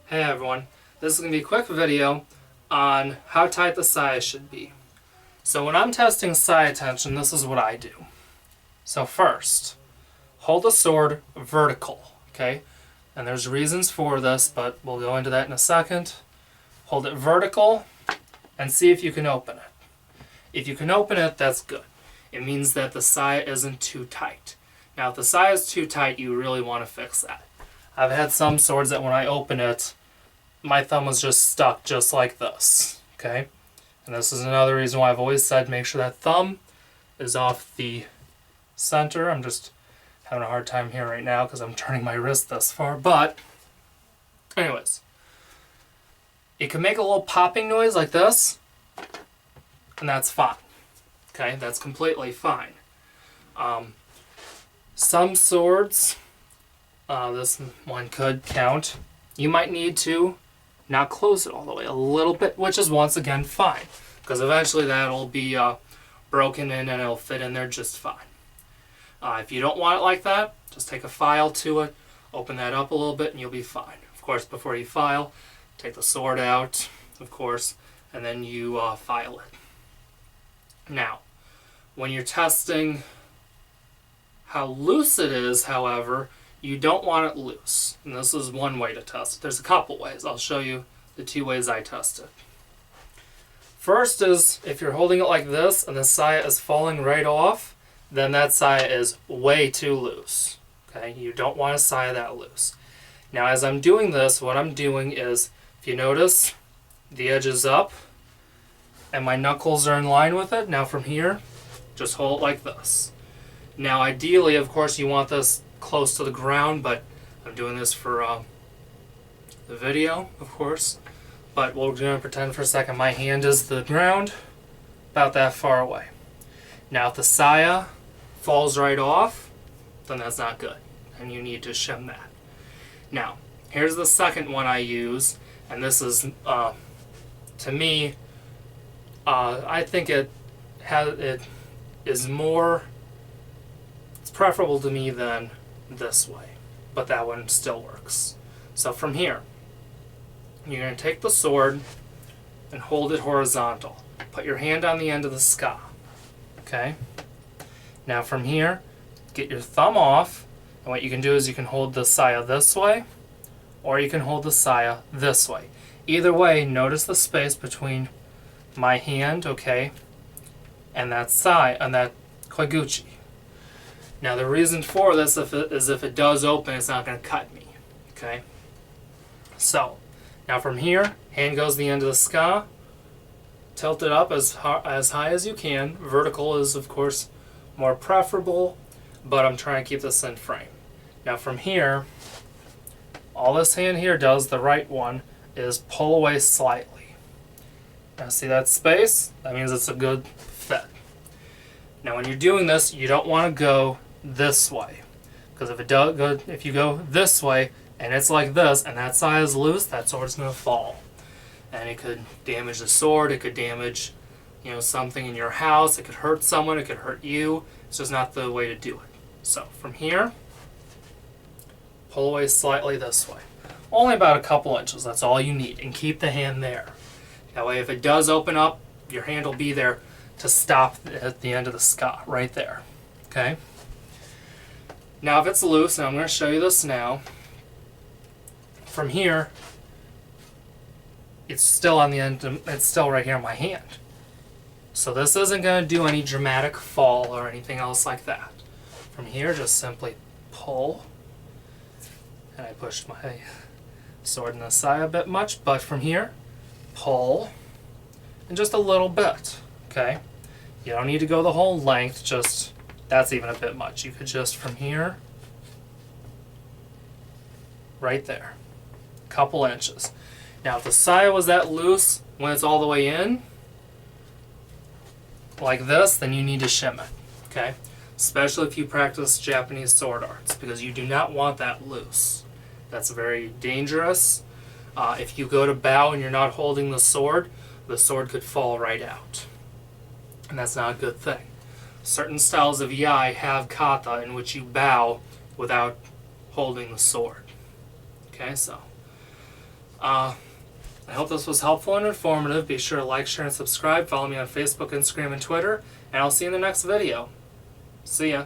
Hey everyone, this is going to be a quick video on how tight the saya should be. So when I'm testing saya tension, this is what I do. So first, hold the sword vertical, okay? And there's reasons for this, but we'll go into that in a second. Hold it vertical and see if you can open it. If you can open it, that's good. It means that the saya isn't too tight. Now if the saya is too tight, you really want to fix that. I've had some swords that when I open it, my thumb was just stuck just like this, okay? And this is another reason why I've always said make sure that thumb is off the center. I'm just having a hard time here right now because I'm turning my wrist this far, but anyways, it can make a little popping noise like this, and that's fine, okay? That's completely fine. Some swords, this one could count, you might need to not close it all the way a little bit, which is once again fine, because eventually that'll be broken in and it'll fit in there just fine. If you don't want it like that, just take a file to it, open that up a little bit, and you'll be fine. Of course, before you file, take the sword out, of course, and then you file it. Now, when you're testing how loose it is, however, you don't want it loose. And this is one way to test it. There's a couple ways. I'll show you the two ways I test it. First is if you're holding it like this and the saya is falling right off, then that saya is way too loose. Okay, you don't want a saya that loose. Now as I'm doing this, what I'm doing is, if you notice, the edge is up and my knuckles are in line with it. Now from here, just hold it like this. Now ideally, of course, you want this close to the ground, but I'm doing this for the video, of course. But we're going to pretend for a second my hand is the ground, about that far away. Now if the saya falls right off, then that's not good, and you need to shim that. Now, here's the second one I use, and this is, to me, I think it is more, it's preferable to me than this way, but that one still works. So from here, you're going to take the sword and hold it horizontal. Put your hand on the end of the ska. Okay? Now from here, get your thumb off, and what you can do is you can hold the saya this way, or you can hold the saya this way. Either way, notice the space between my hand, okay, and that saya, and that koiguchi. Now the reason for this is if it does open, it's not going to cut me, okay? So, now from here, hand goes to the end of the ska, tilt it up as high as you can. Vertical is, of course, more preferable, but I'm trying to keep this in frame. Now from here, all this hand here does, the right one, is pull away slightly. Now see that space? That means it's a good fit. Now when you're doing this, you don't want to go this way, because if you go this way and it's like this and that side is loose, that sword's going to fall, and it could damage the sword. It could damage, something in your house. It could hurt someone. It could hurt you. It's just not the way to do it. So from here, pull away slightly this way, only about a couple inches. That's all you need, and keep the hand there. That way, if it does open up, your hand will be there to stop at the end of the ska right there. Okay. Now if it's loose, and I'm going to show you this now, from here, it's still on the end, it's still right here in my hand. So this isn't going to do any dramatic fall or anything else like that. From here, just simply pull, and I pushed my sword in the side a bit much, but from here, pull, and just a little bit, okay? You don't need to go the whole length, just, that's even a bit much. You could just from here, right there, a couple inches. Now if the saya was that loose when it's all the way in, like this, then you need to shim it, okay? Especially if you practice Japanese sword arts, because you do not want that loose. That's very dangerous. If you go to bow and you're not holding the sword could fall right out. And that's not a good thing. Certain styles of yai have kata in which you bow without holding the sword. Okay, so I hope this was helpful and informative. Be sure to like, share, and subscribe. Follow me on Facebook, Instagram, and Twitter. And I'll see you in the next video. See ya.